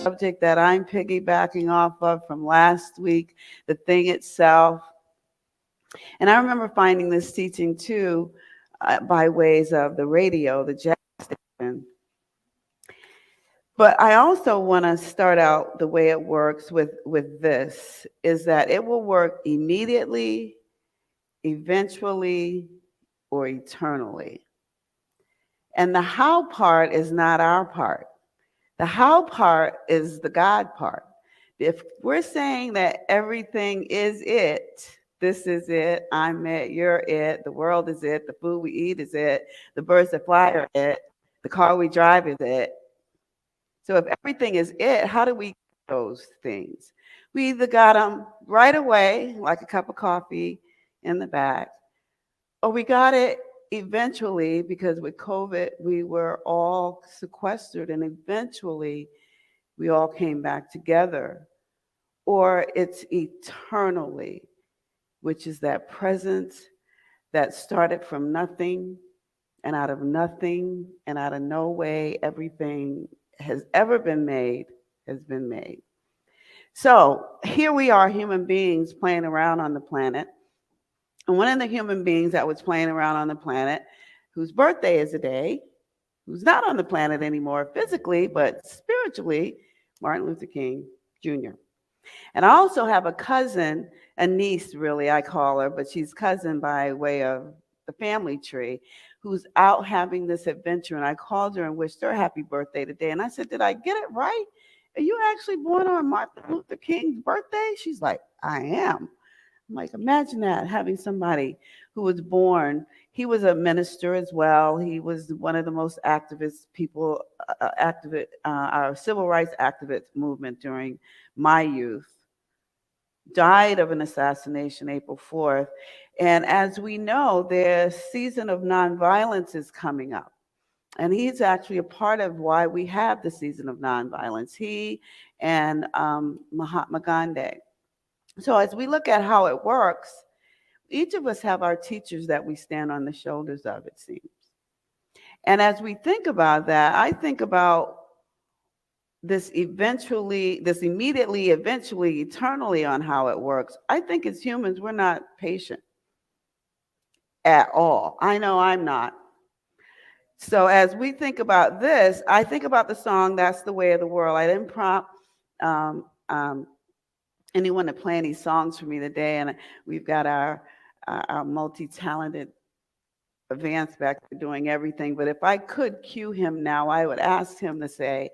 subject that I'm piggybacking off of from last week, the thing itself. And I remember finding this teaching too by ways of the radio, the jazz station. But I also want to start out the way it works with this, is that it will work immediately, eventually, or eternally. And the how part is not our part. The how part is the God part. If we're saying that everything is it, this is it, I'm it, you're it, the world is it, the food we eat is it, the birds that fly are it, the car we drive is it. So if everything is it, how do we get those things? We either got them right away, like a cup of coffee in the back, or we got it eventually, because with COVID, we were all sequestered, and eventually we all came back together. Or it's eternally, which is that presence that started from nothing, and out of nothing and out of no way, everything has ever been made has been made. So here we are, human beings playing around on the planet. And one of the human beings that was playing around on the planet, whose birthday is today, who's not on the planet anymore physically, but spiritually, Martin Luther King Jr. And I also have a cousin, a niece really, I call her, but she's cousin by way of the family tree, who's out having this adventure. And I called her and wished her a happy birthday today. And I said, did I get it right? Are you actually born on Martin Luther King's birthday? She's like, I am. I'm like, imagine that, having somebody who was born. He was a minister as well. He was one of the most activist people, our civil rights activist movement during my youth. Died of an assassination April 4th. And as we know, the season of nonviolence is coming up. And he's actually a part of why we have the season of nonviolence. He and Mahatma Gandhi. So as we look at how it works, each of us have our teachers that we stand on the shoulders of, it seems. And as we think about that, I think about this immediately, eventually, eternally on how it works. I think as humans, we're not patient at all. I know I'm not. So as we think about this, I think about the song, That's the Way of the World. I didn't prompt anyone to play any songs for me today, and we've got our multi-talented Vance back there doing everything. But if I could cue him now, I would ask him to say,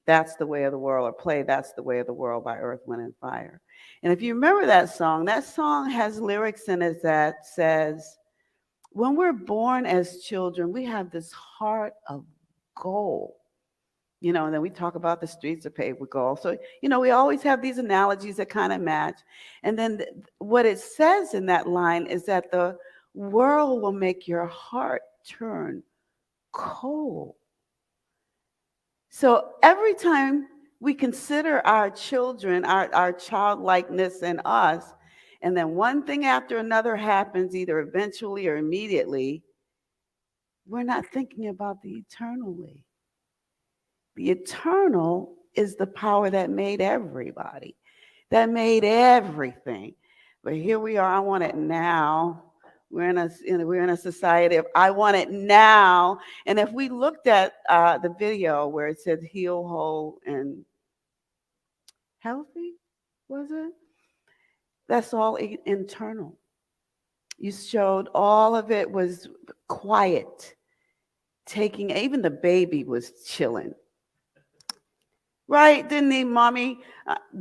That's the Way of the World, or play That's the Way of the World by Earth, Wind, and Fire. And if you remember that song has lyrics in it that says, when we're born as children, we have this heart of gold. And then we talk about the streets are paved with gold. So, we always have these analogies that kind of match. And then what it says in that line is that the world will make your heart turn cold. So every time we consider our children, our childlikeness in us, and then one thing after another happens, either eventually or immediately, we're not thinking about the eternally. The eternal is the power that made everybody, that made everything. But here we are, I want it now. We're in a society of I want it now. And if we looked at the video where it said heal, whole, and healthy, was it? That's all internal. You showed all of it was quiet. Even the baby was chilling. Right? Didn't he, mommy,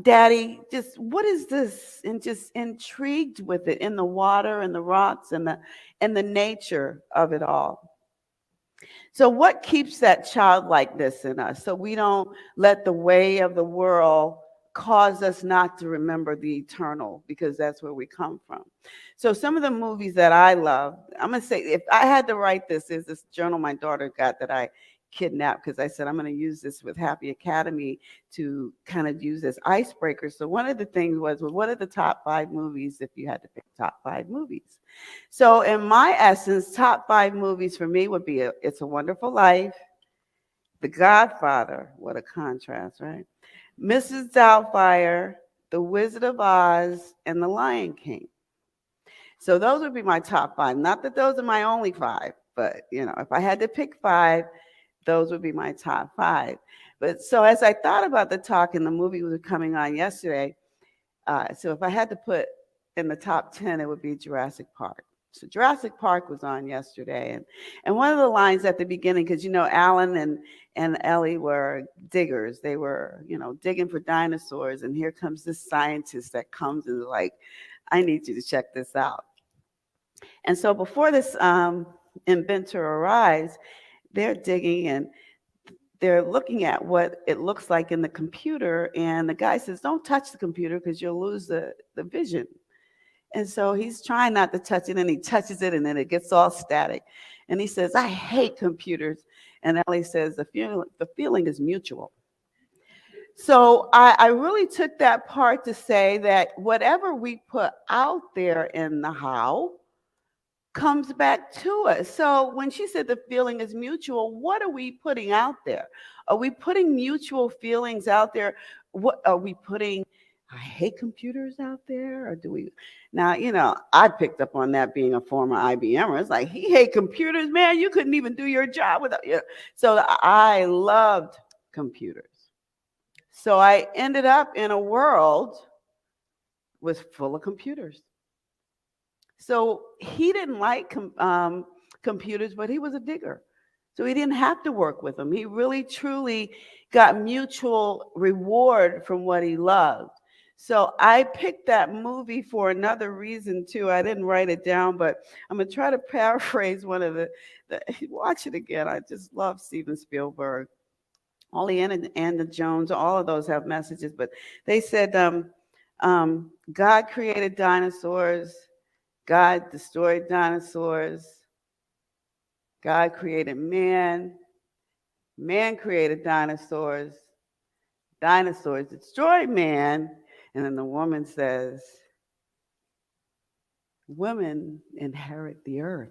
daddy, just what is this? And just intrigued with it, in the water and the rocks and the nature of it all. So what keeps that childlikeness in us so we don't let the way of the world cause us not to remember the eternal, because that's where we come from. So some of the movies that I love, I'm going to say, if I had to write this, there's this journal my daughter got that I kidnapped, because I said I'm going to use this with Happy Academy to kind of use as icebreaker. So one of the things was, well, what are the top 5 movies if you had to pick top 5 movies? So in my essence, top 5 movies for me would be It's a Wonderful Life, The Godfather, what a contrast, right? Mrs. Doubtfire, The Wizard of Oz, and The Lion King. So those would be my top 5. Not that those are my only 5, but if I had to pick 5, those would be my top 5. But so as I thought about the talk, and the movie was coming on yesterday, so if I had to put in the top 10, it would be Jurassic Park. So Jurassic Park was on yesterday, and one of the lines at the beginning, because Alan and Ellie were diggers. They were digging for dinosaurs, and here comes this scientist that comes and is like, I need you to check this out. And so before this inventor arrives, they're digging and they're looking at what it looks like in the computer, and the guy says, don't touch the computer because you'll lose the vision. And so he's trying not to touch it, and he touches it, and then it gets all static. And he says, I hate computers. And Ellie says, the feeling is mutual. So I really took that part to say that whatever we put out there in the how comes back to us. So when she said the feeling is mutual, what are we putting out there? Are we putting mutual feelings out there? What are we putting? I hate computers out there, or do we? Now, I picked up on that being a former IBMer. It's like, he hate computers, man. You couldn't even do your job without you. So I loved computers. So I ended up in a world full of computers. So he didn't like computers, but he was a digger. So he didn't have to work with them. He really, truly got mutual reward from what he loved. So I picked that movie for another reason, too. I didn't write it down, but I'm going to try to paraphrase one of the watch it again. I just love Steven Spielberg. All the Anna Jones, all of those have messages, but they said God created dinosaurs. God destroyed dinosaurs. God created man. Man created dinosaurs. Dinosaurs destroyed man. And then the woman says, women inherit the earth.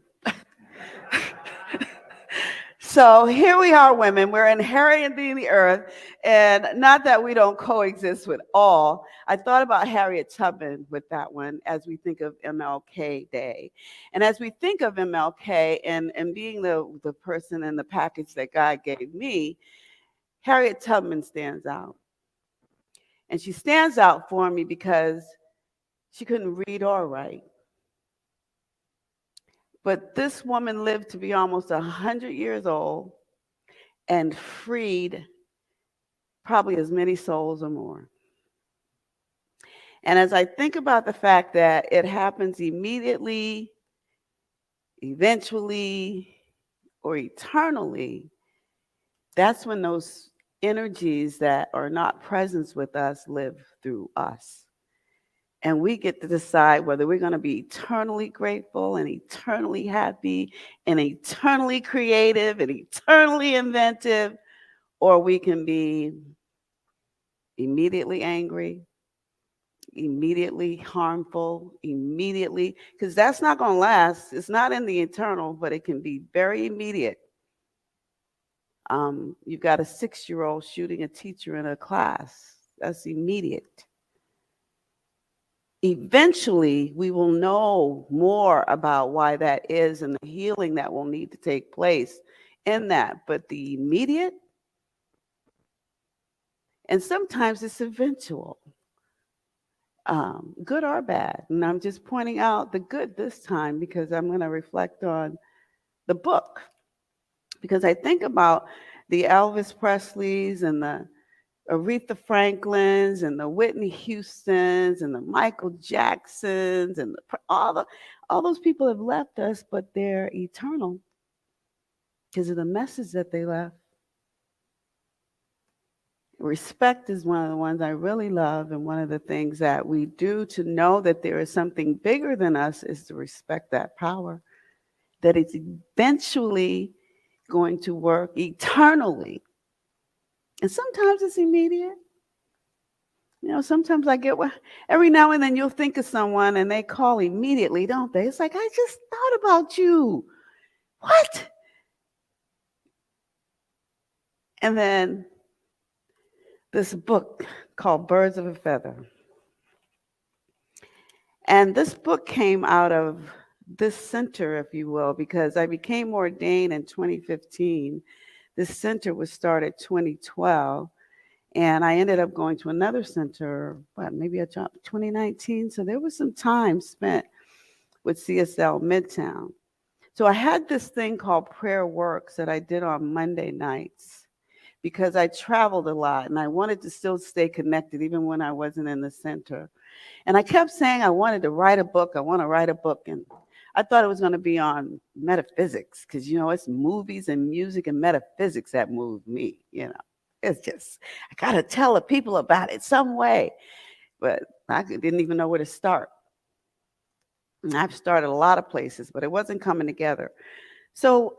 So here we are, women. We're inheriting the earth, and not that we don't coexist with all. I thought about Harriet Tubman with that one as we think of MLK Day. And as we think of MLK and being the person in the package that God gave me, Harriet Tubman stands out. And she stands out for me because she couldn't read or write. But this woman lived to be almost 100 years old and freed probably as many souls or more. And as I think about the fact that it happens immediately, eventually, or eternally, that's when those energies that are not present with us live through us. And we get to decide whether we're going to be eternally grateful and eternally happy and eternally creative and eternally inventive, or we can be immediately angry, immediately harmful, immediately, because that's not going to last. It's not in the eternal, but it can be very immediate. You've got a 6-year-old shooting a teacher in a class. That's immediate. Eventually, we will know more about why that is and the healing that will need to take place in that. But the immediate, and sometimes it's eventual, good or bad. And I'm just pointing out the good this time because I'm going to reflect on the book. Because I think about the Elvis Presleys and the Aretha Franklins and the Whitney Houstons and the Michael Jacksons and all those people have left us, but they're eternal because of the message that they left. Respect is one of the ones I really love, and one of the things that we do to know that there is something bigger than us is to respect that power, that it's eventually going to work eternally. And sometimes it's immediate. Sometimes I get every now and then you'll think of someone and they call immediately, don't they? It's like, I just thought about you. What? And then this book called Birds of a Feather. And this book came out of this center, if you will, because I became ordained in 2015. This center was started 2012, and I ended up going to another center, maybe 2019. So there was some time spent with CSL Midtown. So I had this thing called Prayer Works that I did on Monday nights because I traveled a lot and I wanted to still stay connected even when I wasn't in the center. And I kept saying I wanted to write a book. I want to write a book. And I thought it was going to be on metaphysics because, it's movies and music and metaphysics that move me, It's just, I got to tell the people about it some way. But I didn't even know where to start. And I've started a lot of places, but it wasn't coming together. So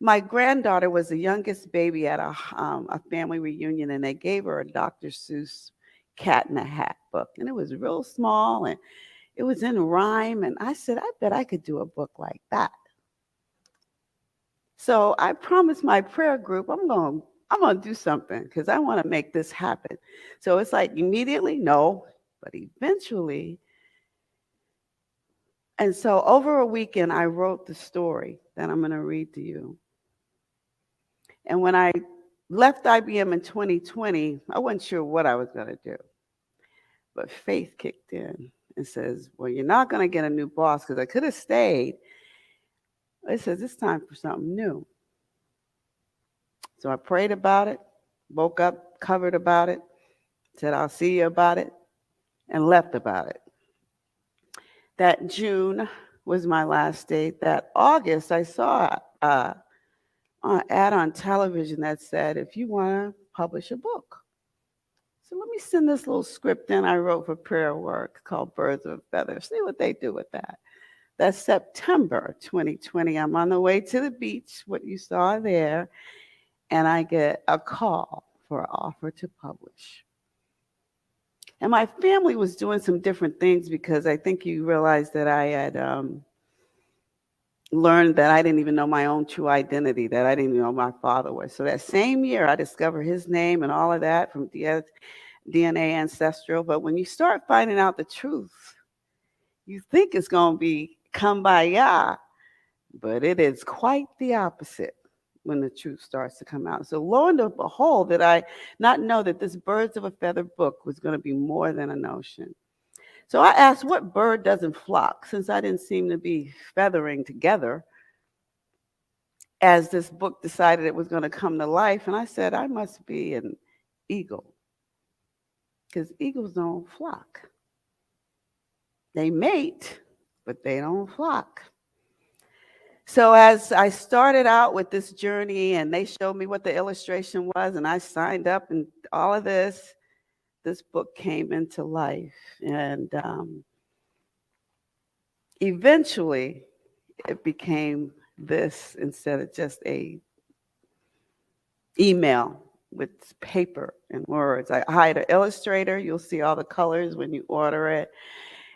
my granddaughter was the youngest baby at a family reunion, and they gave her a Dr. Seuss Cat in a Hat book. And it was real small, and it was in rhyme. And I said, I bet I could do a book like that. So I promised my prayer group, I'm going to do something because I want to make this happen. So it's like immediately, no, but eventually. And so over a weekend, I wrote the story that I'm going to read to you. And when I left IBM in 2020, I wasn't sure what I was going to do. But faith kicked in and says, well, you're not going to get a new boss because I could have stayed. It says, it's time for something new. So I prayed about it, woke up, covered about it, said, I'll see you about it, and left about it. That June was my last date. That August, I saw an ad on television that said, if you want to publish a book. So let me send this little script in I wrote for Prayer Work called Birds of a Feather. See what they do with that. That's September 2020. I'm on the way to the beach, what you saw there, and I get a call for an offer to publish. And my family was doing some different things because I think you realize that I had learned that I didn't even know my own true identity, that I didn't even know my father was. So that same year, I discovered his name and all of that from DNA ancestral. But when you start finding out the truth, you think it's going to be kumbaya, but it is quite the opposite when the truth starts to come out. So lo and behold, did I not know that this Birds of a Feather book was going to be more than a notion. So I asked, what bird doesn't flock? Since I didn't seem to be feathering together as this book decided it was going to come to life. And I said, I must be an eagle, because eagles don't flock. They mate, but they don't flock. So as I started out with this journey and they showed me what the illustration was and I signed up and all of this book came into life. And eventually it became this instead of just a email with paper and words. I hired an illustrator. You'll see all the colors when you order it.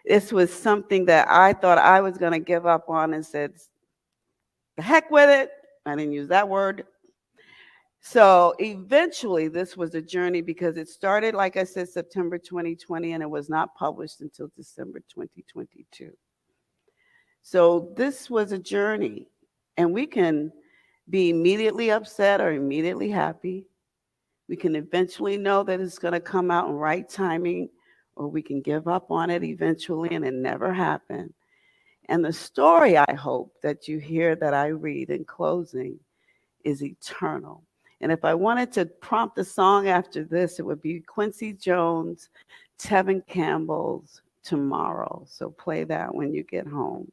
This was something that I thought I was going to give up on and said, the heck with it. I didn't use that word. So eventually this was a journey because it started, like I said, September 2020, and it was not published until December 2022. So this was a journey, and we can be immediately upset or immediately happy. We can eventually know that it's going to come out in right timing, or we can give up on it eventually and it never happened. And the story, I hope, that you hear that I read in closing is eternal. And if I wanted to prompt a song after this, it would be Quincy Jones, Tevin Campbell's Tomorrow. So play that when you get home.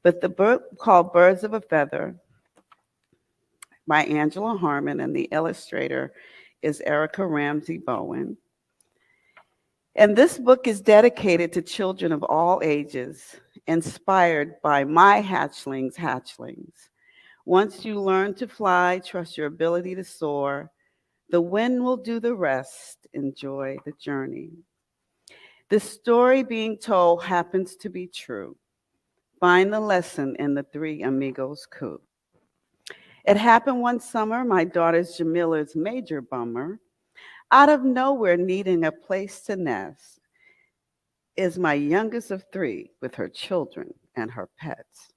But the book called Birds of a Feather by Angela Harmon, and the illustrator is Erica Ramsey Bowen. And this book is dedicated to children of all ages, inspired by my hatchlings. Once you learn to fly, trust your ability to soar. The wind will do the rest. Enjoy the journey. The story being told happens to be true. Find the lesson in the Three Amigos coup. It happened one summer, my daughter's Jamila's major bummer. Out of nowhere, needing a place to nest, is my youngest of three with her children and her pets.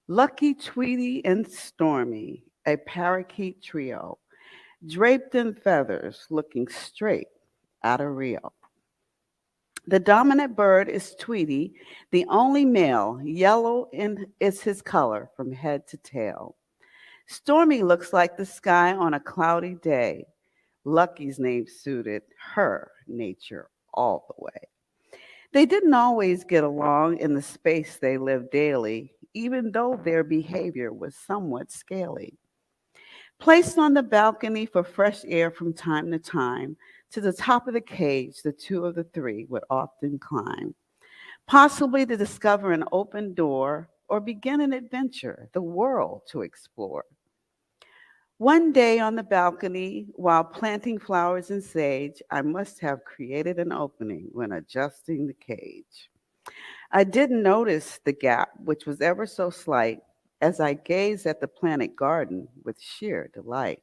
Lucky, Tweety, and Stormy, a parakeet trio, draped in feathers, looking straight out of Rio. The dominant bird is Tweety, the only male. Yellow is his color from head to tail. Stormy looks like the sky on a cloudy day. Lucky's name suited her nature all the way. They didn't always get along in the space they lived daily, even though their behavior was somewhat scaly. Placed on the balcony for fresh air from time to time, to the top of the cage, the two of the three would often climb, possibly to discover an open door or begin an adventure, the world to explore. One day on the balcony, while planting flowers and sage, I must have created an opening when adjusting the cage. I didn't notice the gap, which was ever so slight, as I gazed at the planted garden with sheer delight.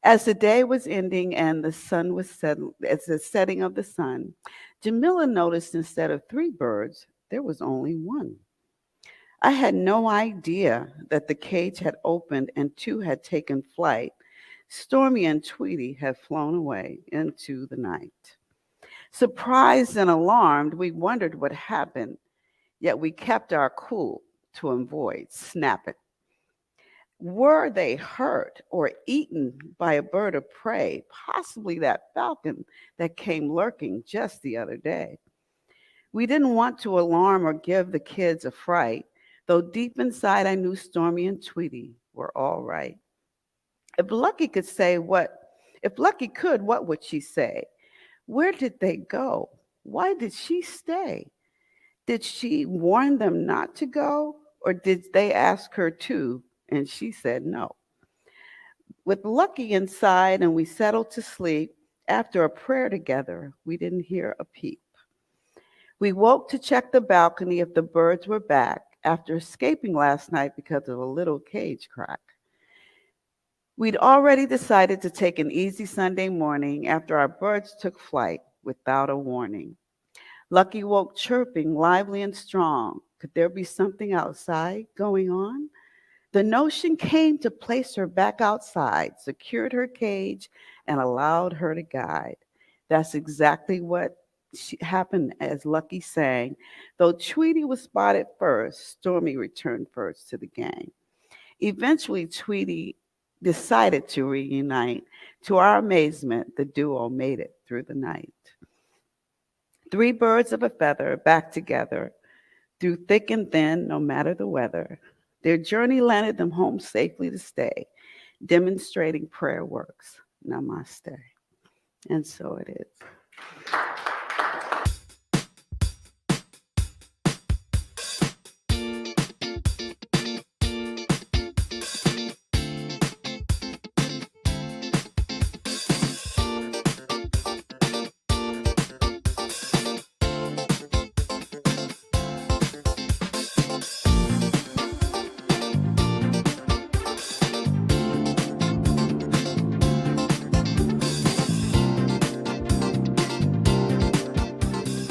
As the day was ending and the sun was set, as the setting of the sun, Jamila noticed instead of three birds, there was only one. I had no idea that the cage had opened and two had taken flight. Stormy and Tweety had flown away into the night. Surprised and alarmed, we wondered what happened, yet we kept our cool to avoid snapping. Were they hurt or eaten by a bird of prey, possibly that falcon that came lurking just the other day? We didn't want to alarm or give the kids a fright, though deep inside I knew Stormy and Tweety were all right. If Lucky could say if Lucky could, what would she say? Where did they go? Why did she stay? Did she warn them not to go? Or did they ask her to and she said no? With Lucky inside and we settled to sleep, after a prayer together, we didn't hear a peep. We woke to check the balcony if the birds were back after escaping last night because of a little cage crack. We'd already decided to take an easy Sunday morning after our birds took flight without a warning. Lucky woke chirping, lively and strong. Could there be something outside going on? The notion came to place her back outside, secured her cage, and allowed her to guide. That's exactly what happened as Lucky sang. Though Tweety was spotted first, Stormy returned first to the gang. Eventually, Tweety decided to reunite. To our amazement, the duo made it through the night. Three birds of a feather back together, through thick and thin, no matter the weather. Their journey landed them home safely to stay, demonstrating prayer works. Namaste. And so it is.